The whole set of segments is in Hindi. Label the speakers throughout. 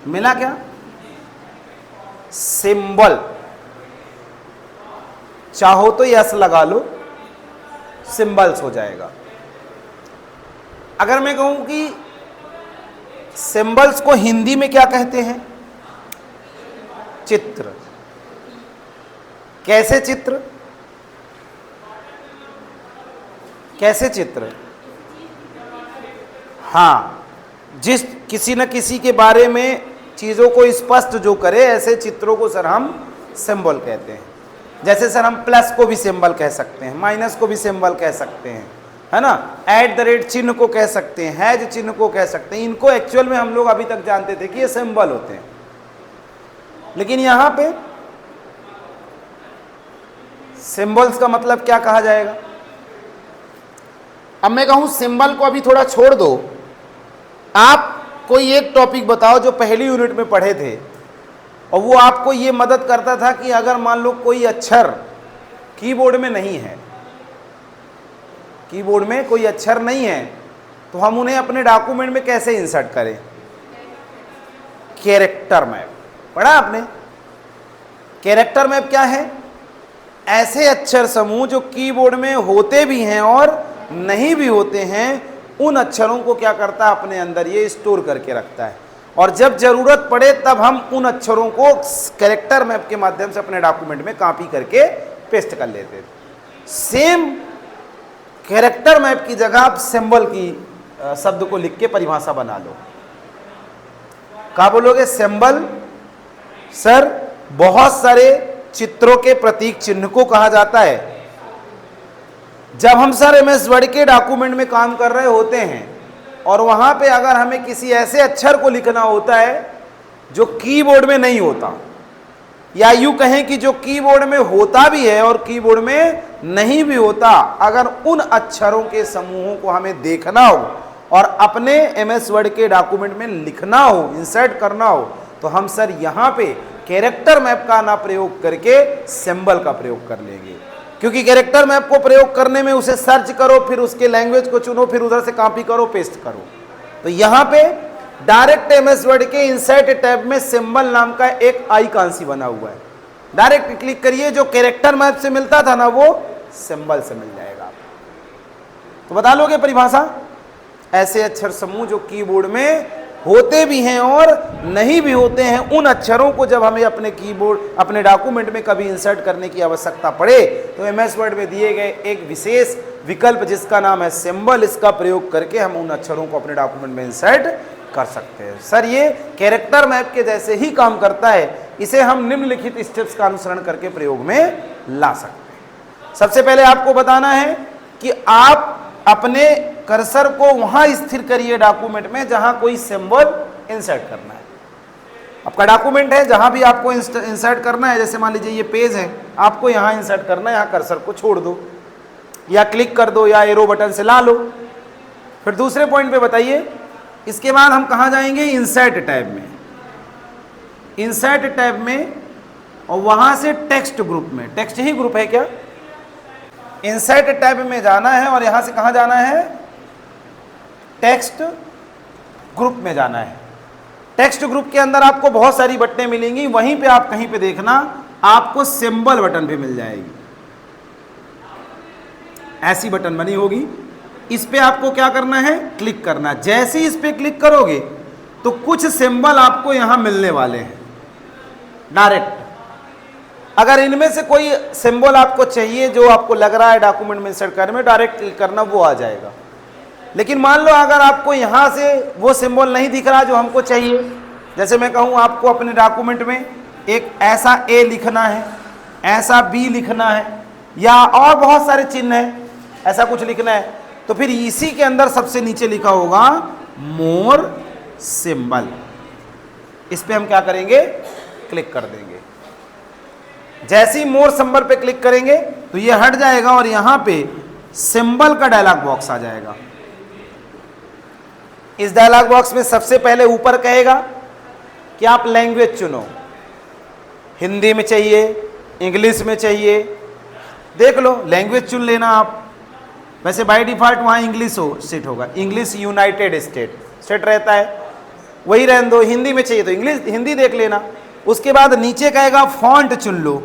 Speaker 1: मिला क्या? सिंबल। चाहो तो यस लगा लो, सिंबल्स हो जाएगा। अगर मैं कहूं कि सिंबल्स को हिंदी में क्या कहते हैं? चित्र। कैसे चित्र? कैसे चित्र? हाँ, जिस किसी न किसी के बारे में चीज़ों को स्पष्ट जो करे, ऐसे चित्रों को सर हम सिंबल कहते हैं। जैसे सर हम प्लस को भी सिंबल कह सकते हैं, माइनस को भी सिंबल कह सकते हैं, है ना, @ चिन्ह को कह सकते हैं, हैज चिन्ह को कह सकते हैं। इनको एक्चुअल में हम लोग अभी तक जानते थे कि ये सिंबल होते हैं, लेकिन यहां पे सिंबल्स का मतलब क्या कहा जाएगा? अब मैं कहूं सिंबल को अभी थोड़ा छोड़ दो, आप कोई एक टॉपिक बताओ जो पहली यूनिट में पढ़े थे और वो आपको ये मदद करता था कि अगर मान लो कोई अक्षर कीबोर्ड में नहीं है, कीबोर्ड में कोई अक्षर नहीं है, तो हम उन्हें अपने डॉक्यूमेंट में कैसे इंसर्ट करें? Character map. पढ़ा आपने? कैरेक्टर मैप क्या है? ऐसे अक्षर समूह जो कीबोर्ड में होते भी हैं और नहीं भी होते हैं, उन अक्षरों को क्या करता है? अपने अंदर ये स्टोर करके रखता है, और जब जरूरत पड़े तब हम उन अक्षरों को कैरेक्टर मैप के माध्यम से अपने डॉक्यूमेंट में कॉपी करके पेस्ट कर लेते थे। सेम कैरेक्टर मैप की जगह आप सिंबल की शब्द को लिख के परिभाषा बना लो। क्या बोलोगे? सिंबल सर बहुत सारे चित्रों के प्रतीक चिन्ह को कहा जाता है। जब हम सर MS वर्ड के डॉक्यूमेंट में काम कर रहे होते हैं और वहां पे अगर हमें किसी ऐसे अक्षर को लिखना होता है जो कीबोर्ड में नहीं होता, या यूं कहें कि जो कीबोर्ड में होता भी है और कीबोर्ड में नहीं भी होता, अगर उन अक्षरों के समूहों को हमें देखना हो और अपने MS वर्ड के डॉक्यूमेंट में लिखना हो, इंसर्ट करना हो, तो हम सर यहाँ पे कैरेक्टर मैप का ना प्रयोग करके सिंबल का प्रयोग कर लेंगे। क्योंकि कैरेक्टर मैप को प्रयोग करने में उसे सर्च करो, फिर उसके लैंग्वेज को चुनो, फिर उधर से कॉपी करो, पेस्ट करो। तो यहाँ पे डायरेक्ट MS वर्ड के इंसर्ट टैब में सिंबल नाम का एक आइकन सी बना हुआ है, डायरेक्ट क्लिक करिए, जो कैरेक्टर मैप से मिलता था ना वो सिंबल से मिल जाएगा। तो बता लोगे परिभाषा? ऐसे अक्षर समूह जो कीबोर्ड में होते भी हैं और नहीं भी होते हैं, उन अक्षरों को जब हमें अपने कीबोर्ड, अपने डॉक्यूमेंट में कभी इंसर्ट करने की आवश्यकता पड़े, तो MS वर्ड में दिए गए एक विशेष विकल्प जिसका नाम है सिंबल, इसका प्रयोग करके हम उन अक्षरों को अपने डॉक्यूमेंट में इंसर्ट कर सकते हैं। सर ये कैरेक्टर मैप के जैसे ही काम करता है, इसे हम निम्नलिखित स्टेप्स का अनुसरण करके प्रयोग में ला सकते हैं। सबसे पहले आपको बताना है कि आप अपने कर्सर को वहां स्थिर करिए डॉक्यूमेंट में जहां कोई सिंबल इंसर्ट करना है। आपका डॉक्यूमेंट है, जहां भी आपको इंसर्ट करना है, जैसे मान लीजिए ये पेज है, आपको यहां इंसर्ट करना है, यहां कर्सर को छोड़ दो या क्लिक कर दो या एरो बटन से ला लो। फिर दूसरे पॉइंट पे बताइए, इसके बाद हम कहां जाएंगे? इंसर्ट टैब में। इंसर्ट टैब में और वहां से टेक्स्ट ग्रुप में, टेक्स्ट ही ग्रुप है क्या? इंसर्ट टैब में जाना है और यहां से कहां जाना है? टेक्स्ट ग्रुप में जाना है। टेक्स्ट ग्रुप के अंदर आपको बहुत सारी बटनें मिलेंगी, वहीं पे आप कहीं पे देखना आपको सिंबल बटन भी मिल जाएगी, ऐसी बटन बनी होगी। इस पे आपको क्या करना है? क्लिक करना। जैसे ही इस पे क्लिक करोगे तो कुछ सिंबल आपको यहां मिलने वाले हैं डायरेक्ट। अगर इनमें से कोई सिंबल आपको चाहिए जो आपको लग रहा है डॉक्यूमेंट में इंसर्ट करने में, डायरेक्ट क्लिक करना, वो आ जाएगा। लेकिन मान लो अगर आपको यहां से वो सिंबल नहीं दिख रहा जो हमको चाहिए, जैसे मैं कहूं आपको अपने डॉक्यूमेंट में एक ऐसा A लिखना है, ऐसा B लिखना है, या और बहुत सारे चिन्ह हैं, ऐसा कुछ लिखना है, तो फिर इसी के अंदर सबसे नीचे लिखा होगा मोर सिंबल। इस पे हम क्या करेंगे? क्लिक कर देंगे। जैसे ही मोर सिंबल पे क्लिक करेंगे तो ये हट जाएगा और यहां पे सिंबल का डायलॉग बॉक्स आ जाएगा। इस डायलॉग बॉक्स में सबसे पहले ऊपर कहेगा कि आप लैंग्वेज चुनो, हिंदी में चाहिए, इंग्लिश में चाहिए, देख लो, लैंग्वेज चुन लेना आप। वैसे बाय डिफॉल्ट वहां इंग्लिश हो सेट होगा, इंग्लिश यूनाइटेड स्टेट सेट रहता है। वही रहने दो, हिंदी में चाहिए तो इंग्लिश हिंदी देख लेना। उसके बाद नीचे कहेगा फॉन्ट चुन लो।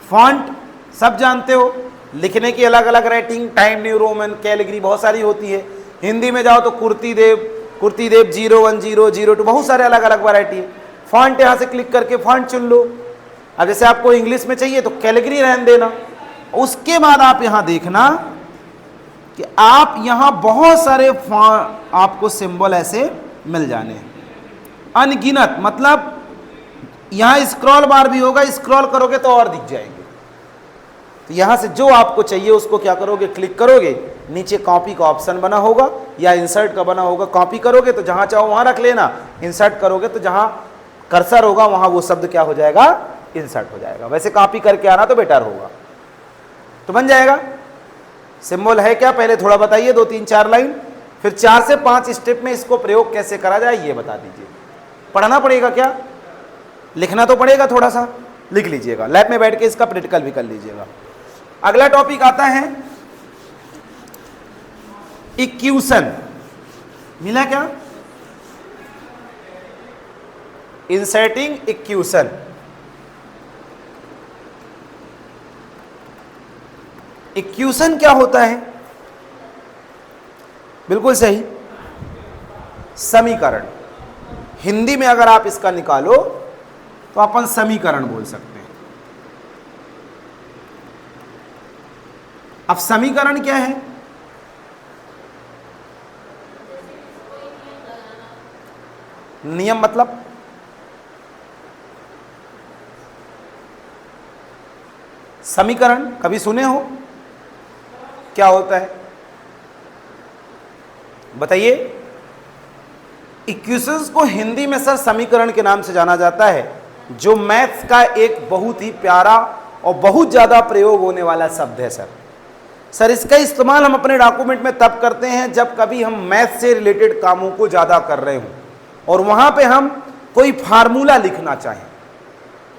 Speaker 1: फॉन्ट सब जानते हो, लिखने की अलग अलग राइटिंग, टाइम न्यू रोमन, कैलिग्री बहुत सारी होती है। हिंदी में जाओ तो कुर्तीदेव 010002, बहुत सारे अलग अलग वैरायटी है। फॉन्ट यहाँ से क्लिक करके फॉन्ट चुन लो। अब जैसे आपको इंग्लिश में चाहिए तो कैलिग्री रहने देना। उसके बाद आप यहाँ देखना कि आप यहाँ बहुत सारे आपको सिंबल ऐसे मिल जाने हैं, अनगिनत। मतलब यहाँ स्क्रॉल बार भी होगा, स्क्रॉल करोगे तो और दिख जाएंगे। तो यहाँ से जो आपको चाहिए उसको क्या करोगे, क्लिक करोगे, नीचे कॉपी का ऑप्शन बना होगा या इंसर्ट का बना होगा। कॉपी करोगे तो जहाँ चाहो वहाँ रख लेना, इंसर्ट करोगे तो जहाँ कर्सर होगा वहाँ वो शब्द क्या हो जाएगा, इंसर्ट हो जाएगा। वैसे कॉपी करके आना तो बेटर होगा, तो बन जाएगा। सिंबल है क्या पहले थोड़ा बताइए, 2-3-4 लाइन, फिर 4 से 5 स्टेप में इसको प्रयोग कैसे करा जाए ये बता दीजिए। पढ़ना पड़ेगा क्या, लिखना तो पड़ेगा, थोड़ा सा लिख लीजिएगा, लैब में बैठ के इसका प्रैक्टिकल भी कर लीजिएगा। अगला टॉपिक आता है इक्यूशन। मिला क्या, इंसर्टिंग इक्यूशन। इक्यूशन क्या होता है, बिल्कुल सही, समीकरण। हिंदी में अगर आप इसका निकालो तो अपन समीकरण बोल सकते हैं। अब समीकरण क्या है, नियम मतलब समीकरण कभी सुने हो, क्या होता है बताइए। इक्वेशंस को हिंदी में सर समीकरण के नाम से जाना जाता है, जो मैथ्स का एक बहुत ही प्यारा और बहुत ज़्यादा प्रयोग होने वाला शब्द है सर इसका इस्तेमाल हम अपने डॉक्यूमेंट में तब करते हैं जब कभी हम मैथ से रिलेटेड कामों को ज़्यादा कर रहे हों और वहाँ पे हम कोई फार्मूला लिखना चाहें।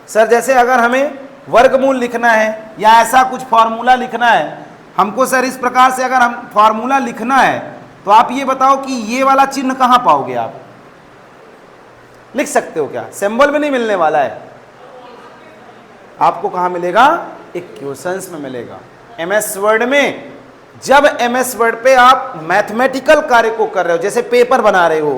Speaker 1: सर जैसे अगर हमें वर्गमूल लिखना है या ऐसा कुछ फार्मूला लिखना है हमको, सर इस प्रकार से अगर हम फार्मूला लिखना है तो आप ये बताओ कि ये वाला चिन्ह कहाँ पाओगे, आप लिख सकते हो क्या, सिंबल में नहीं मिलने वाला है, आपको कहाँ मिलेगा, इक्वेशंस में मिलेगा। एमएस वर्ड में जब एमएस वर्ड पे आप मैथमेटिकल कार्य को कर रहे हो, जैसे पेपर बना रहे हो,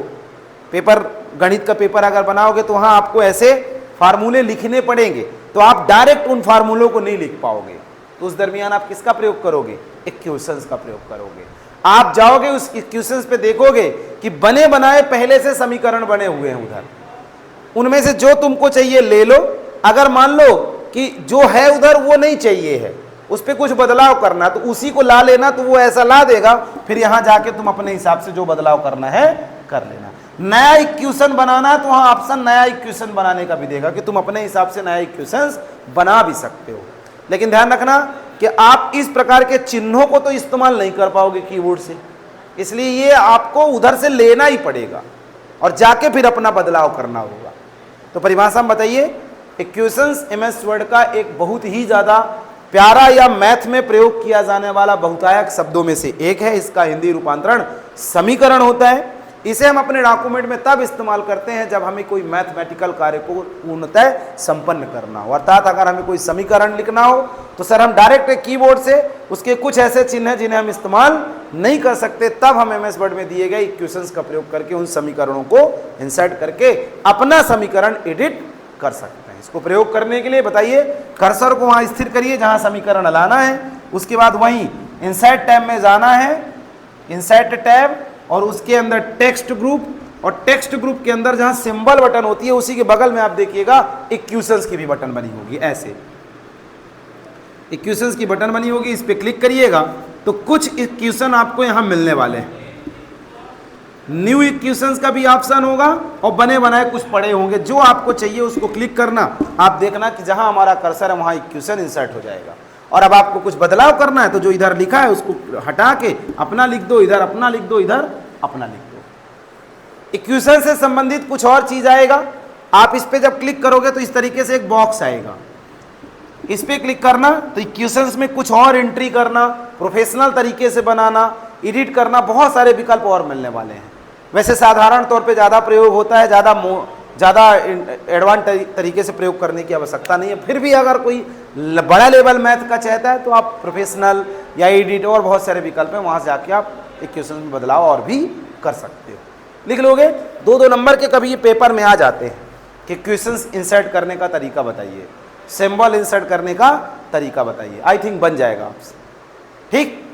Speaker 1: पेपर गणित का पेपर अगर बनाओगे तो वहां आपको ऐसे फार्मूले लिखने पड़ेंगे, तो आप डायरेक्ट उन फार्मूलों को नहीं लिख पाओगे, तो उस दरमियान आप किसका प्रयोग करोगे, इक्वेशंस का प्रयोग करोगे। आप जाओगे उस इक्वेशंस पे देखोगे कि बने बनाए पहले से समीकरण बने हुए हैं उधर, उनमें से जो तुमको चाहिए ले लो। अगर मान लो कि जो है उधर वो नहीं चाहिए है, उस पर कुछ बदलाव करना, तो उसी को ला लेना, तो वो ऐसा ला देगा, फिर यहां जाके तुम अपने हिसाब से जो बदलाव करना है कर लेना। नया इक्वेशन बनाना तो वहां ऑप्शन नया इक्वेशन बनाने का भी देगा कि तुम अपने हिसाब से नया इक्वेशन बना भी सकते हो। लेकिन ध्यान रखना कि आप इस प्रकार के चिन्हों को तो इस्तेमाल नहीं कर पाओगे कीबोर्ड से, इसलिए ये आपको उधर से लेना ही पड़ेगा और जाके फिर अपना बदलाव करना होगा। तो परिभाषा में बताइए, इक्वेशंस एमएस वर्ड का एक बहुत ही ज्यादा प्यारा या मैथ में प्रयोग किया जाने वाला बहुतायक शब्दों में से एक है। इसका हिंदी रूपांतरण समीकरण होता है। इसे हम अपने डॉक्यूमेंट में तब इस्तेमाल करते हैं जब हमें कोई मैथमेटिकल कार्य को पूर्णतः संपन्न करना हो, अर्थात अगर हमें कोई समीकरण लिखना हो तो सर हम डायरेक्ट कीबोर्ड से उसके कुछ ऐसे चिन्ह हैं जिन्हें हम इस्तेमाल नहीं कर सकते, तब हम एमएस वर्ड में दिए गए इक्वेशंस का प्रयोग करके उन समीकरणों को इंसर्ट करके अपना समीकरण एडिट कर सकते हैं। इसको प्रयोग करने के लिए बताइए, कर्सर को वहां स्थिर करिए जहां समीकरण लाना है, उसके बाद वहीं इंसर्ट टैब में जाना है, इंसर्ट टैब और उसके अंदर टेक्स्ट ग्रुप, और टेक्स्ट ग्रुप के अंदर जहां सिंबल बटन होती है उसी के बगल में आप देखिएगा इक्वेशंस की भी बटन बनी होगी, ऐसे इक्वेशंस की बटन बनी होगी, इस पे क्लिक करिएगा तो कुछ इक्वेशन आपको यहां मिलने वाले हैं। न्यू इक्वेशंस का भी ऑप्शन होगा और बने बनाए कुछ पड़े होंगे, जो आपको चाहिए उसको क्लिक करना, आप देखना कि जहां हमारा कर्सर है वहां इक्वेशन इंसर्ट हो जाएगा। और अब आपको कुछ बदलाव करना है तो जो इधर लिखा है उसको हटा के अपना लिख दो, इधर अपना लिख दो, इधर अपना लिख दो। इक्वेशन से संबंधित कुछ और चीज आएगा, आप इस पे जब क्लिक करोगे तो इस तरीके से एक बॉक्स आएगा, इस पे क्लिक करना तो इक्वेशंस में कुछ और एंट्री करना, प्रोफेशनल तरीके से बनाना, एडिट करना, बहुत सारे विकल्प और मिलने वाले हैं। वैसे साधारण तौर पे ज़्यादा प्रयोग होता है, ज़्यादा एडवांस तरीके से प्रयोग करने की आवश्यकता नहीं है। फिर भी अगर कोई बड़ा लेवल मैथ का चाहता है तो आप प्रोफेशनल या एडिट और बहुत सारे विकल्प हैं, वहाँ से जाके आप इक्वेशन में बदलाव और भी कर सकते हो। लिख लोगे। 2-2 नंबर के कभी ये पेपर में आ जाते हैं कि क्वेश्चंस इंसर्ट करने का तरीका बताइए, सिंबल इंसर्ट करने का तरीका बताइए। आई थिंक बन जाएगा आपसे। ठीक।